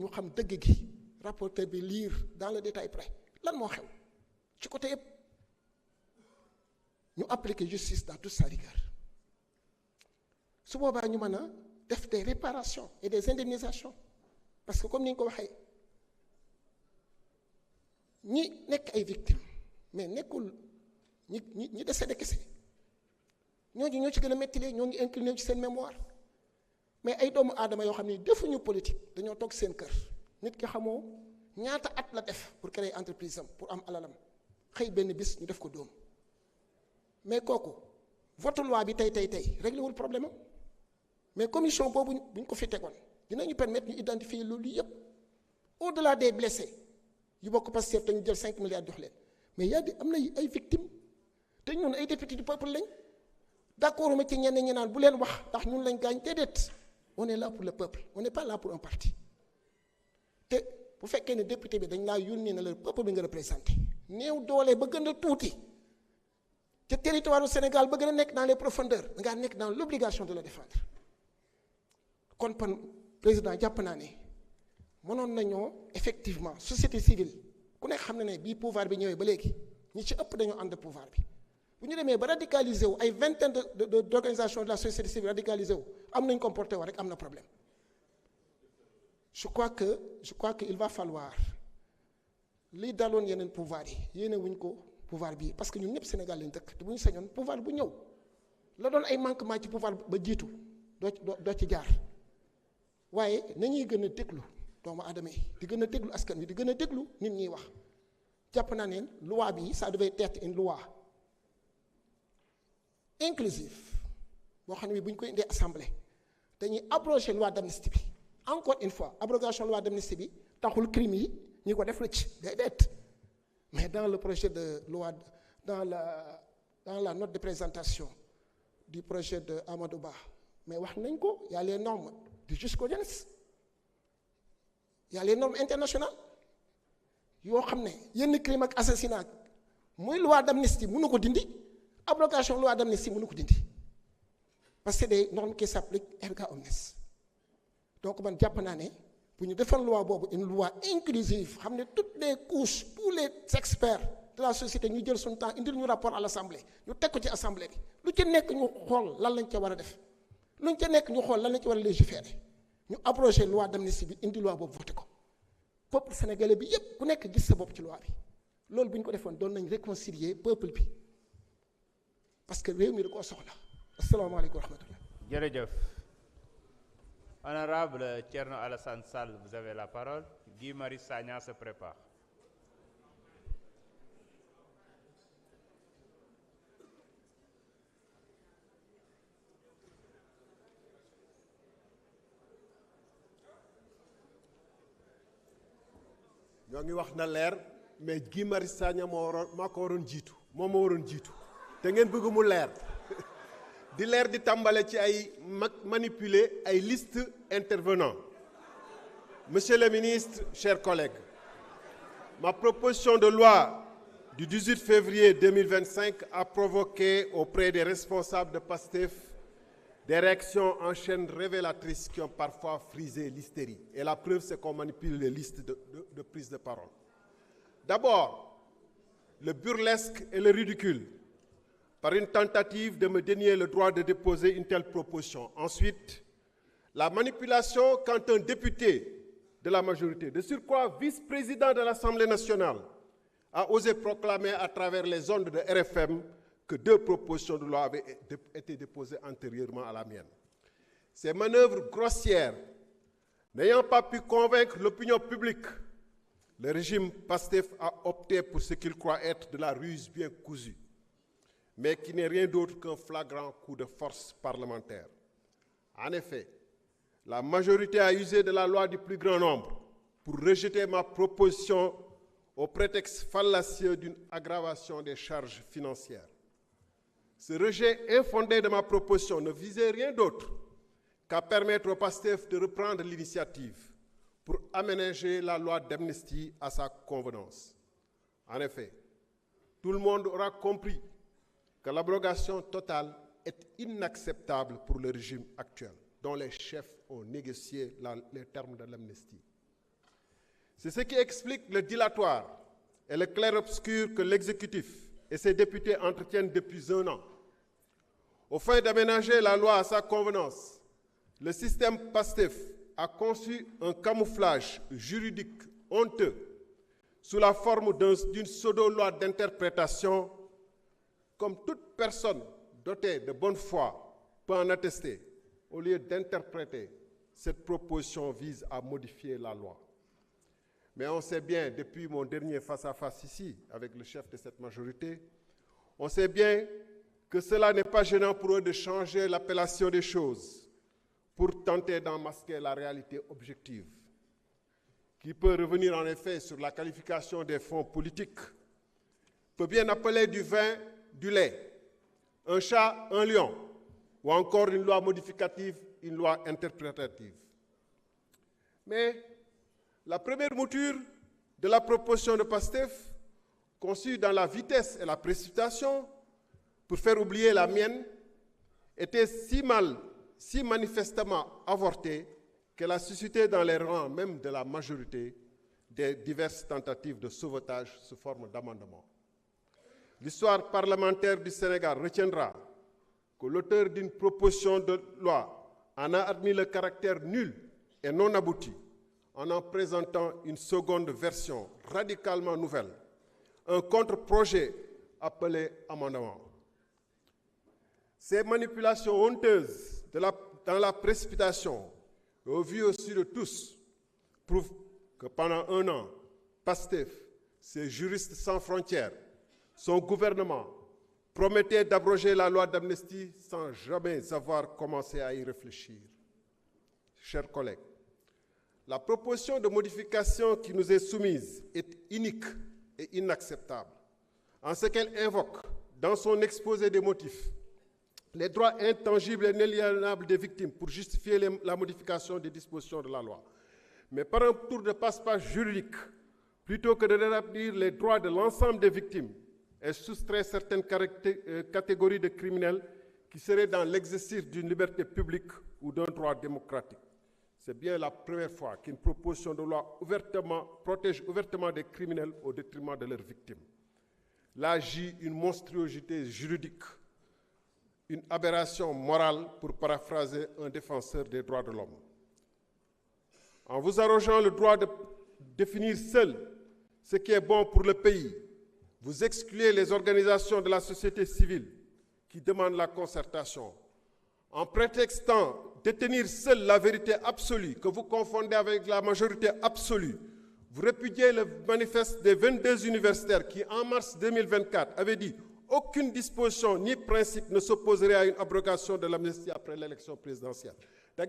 ñu xam dëgg gi rapporteur bi lire dans le détail près lan moo xew ci côté yëpp ñu appliquer justice dans toute sa rigueur su boobaa ñu mën a def des réparations et des indemnisations parce que comme ni nga ko waxee ñi nekk ay victimes mais nekkul ñi décédé kese ñooñu ñoo ci gën a méttilee ñoo ngi incliné ci seen mémoire mais ay doomu aadama yoo xam ne defuñu politique dañoo toog seen kër nit ki xamoo ñaata at la def pour créer entreprise am pour am alalam xëy benn bis ñu def ko doom mais kooku vote loi bi tey réglé wul problème am mais commission boobu bu ñu ko fi tegoon dinañu permettre ñu identifier loolu yëpp au-delà des blessés yu bokk Pastef te ñu jël 5 milliards jox leen mais am na ay victimes te ñun ay députés du peuple lañ d'accord ma ci ñenn ñi naan bu leen wax ndax ñun lañ gaañ déedéet on est là pour le peuple on n'est pas là pour un parti te bu fekkee ne député bi dañ laa yónni na le peuple bi nga représenté néew doole ba gën a tuuti te territoire du Sénégal ba gën a nekk dans les profondeurs da ngaa nekk dans l'obligation de le défendre kon président jàpp naa ne mënoon nañoo effectivement société civile ku nekk xam na ne bii pouvoir bi ñëwee ba léegi ñi ci ëpp dañoo ànd pouvoir bi bu ñu demee ba radicalisé wu ay vingtaine d'organisations de la société civile radicalisé wu am nañ comporté wu rek am na problème je crois que il va falloir li daloon yeneen pouvoir yi yéene wuñ ko pouvoir bii parce que ñun ñëpp Sénégal lañ dëkk te bu ñu sañoon pouvoir bu ñëw la doon ay manquement ci pouvoir ba jiitu doo ci jaar waaye nañuy gën a déglu doomu aadama yi di gën a déglu askan wi di gën a déglu nit ñiy wax jàpp naa ne loi bi ça devait être une loi inclusive boo xam ne bu ñu koy indee assemblée dañuy abroger loi d'amnistie bi encore une fois abrogation loi d'amnistie bi taxul crime yi ñi ko def rëcc déedéet mais dans le projet de loi dans la note de présentation du projet de Amadou Ba mais wax nañ ko y a les normes du jurisprudence y a les normes internationales yoo xam ne yenn crime ak assassinat muy loi d'amnistie mënu ko dindi abrogation loi d'amnistie mënu ko dindi parce que c'est des normes qui s'appliquent erga omnes donc man jàpp naa ne bu ñu defal loi boobu une loi inclusive xam ne toutes les couches tous les experts de la société ñu jël suñu temps indil ñu rapport à l'assemblée ñu teg ko ci assemblée bi lu ci nekk ñu xool lan lañ ca war a def luñ ca nekk ñu xool lan lañ ca war a légiférer ñu abroger loi d'amnistie bi indi loi boobu voté ko peuple sénégalais bi yépp ku nekk gis sa bopp ci loi bi loolu bu ñu ko defoon doon nañ réconcilier peuple bi parce que réew mi da koo soxla asalaamaaleykum wa rahmatullah. jërëjëf honorable Thierno Alassane Sall, vous avez la parole. Guy Marius Sagna se prépare. ñoo ngi wax na leer mais Guy Marius Sagna maa ko waroon jiitu moom moo waroon jiitu te ngeen bëgg mu leer di leer di tàmbale ci ay manipuler ay liste intervenants. Monsieur le ministre, chers collègues, ma proposition de loi du 18 février 2025 a provoqué auprès des responsables de PASTEF des réactions en chaîne révélatrices qui ont parfois frisé l'hystérie. Et la preuve, c'est qu'on manipule les listes de prise de parole. D'abord, le burlesque et le ridicule, par une tentative de me dénier le droit de déposer une telle proposition. Ensuite, la manipulation quand un député de la majorité, de surcroît vice-président de l'Assemblée nationale, a osé proclamer à travers les ondes de RFM que 2 propositions de loi avaient été déposées antérieurement à la mienne. Ces manœuvres grossières, n'ayant pas pu convaincre l'opinion publique, le régime PASTEF a opté pour ce qu'il croit être de la ruse bien cousue, mais qui n'est rien d'autre qu'un flagrant coup de force parlementaire. En effet, la majorité a usé de la loi du plus grand nombre pour rejeter ma proposition au prétexte fallacieux d'une aggravation des charges financières. Ce rejet infondé de ma proposition ne visait rien d'autre qu'à permettre au PASTEF de reprendre l'initiative pour aménager la loi d'amnistie à sa convenance. En effet, tout le monde aura compris que l'abrogation totale est inacceptable pour le régime actuel, dont les chefs ont négocié les termes de l'amnistie. C'est ce qui explique le dilatoire et le clair-obscur que l'exécutif et ses députés entretiennent depuis 1 an. Au fin d'aménager la loi à sa convenance, le système PASTEF a conçu un camouflage juridique honteux sous la forme d'une pseudo-loi d'interprétation, comme toute personne dotée de bonne foi peut en attester. Au lieu d'interpréter, cette proposition vise à modifier la loi. Mais on sait bien, depuis mon dernier face-à-face ici, avec le chef de cette majorité, on sait bien que cela n'est pas gênant pour eux de changer l'appellation des choses pour tenter d'en masquer la réalité objective, qui peut revenir en effet sur la qualification des fonds politiques, peut bien appeler du vin, du lait, un chat, un lion, ou encore une loi modificative, une loi interprétative. Mais la première mouture de la proposition de PASTEF, conçue dans la vitesse et la précipitation, pour faire oublier la mienne, était si manifestement avortée qu'elle a suscité dans les rangs même de la majorité des diverses tentatives de sauvetage sous forme d'amendement. L'histoire parlementaire du Sénégal retiendra que l'auteur d'une proposition de loi en a admis le caractère nul et non abouti en présentant une seconde version radicalement nouvelle, un contre-projet appelé amendement. Ces manipulations honteuses dans la précipitation, au vu aussi de tous, prouvent que pendant 1 an, PASTEF, ces juristes sans frontières, son gouvernement promettait d'abroger la loi d'amnistie sans jamais avoir commencé à y réfléchir. Chers collègues, la proposition de modification qui nous est soumise est inique et inacceptable, en ce qu'elle invoque, dans son exposé des motifs, les droits intangibles et inaliénables des victimes pour justifier la modification des dispositions de la loi. Mais par un tour de passe-passe juridique, plutôt que de rétablir les droits de l'ensemble des victimes et soustraire certaines catégories de criminels qui seraient dans l'exercice d'une liberté publique ou d'un droit démocratique. C'est bien la première fois qu'une proposition de loi protège ouvertement des criminels au détriment de leurs victimes. Là agit une monstruosité juridique, une aberration morale, pour paraphraser un défenseur des droits de l'homme. En vous arrogeant le droit de définir seul ce qui est bon pour le pays, vous excluez les organisations de la société civile qui demandent la concertation. En prétextant détenir seule la vérité absolue, que vous confondez avec la majorité absolue, vous répudiez le manifeste des 22 universitaires qui, en mars 2024, avaient dit aucune disposition ni principe ne s'opposerait à une abrogation de l'amnistie après l'élection présidentielle.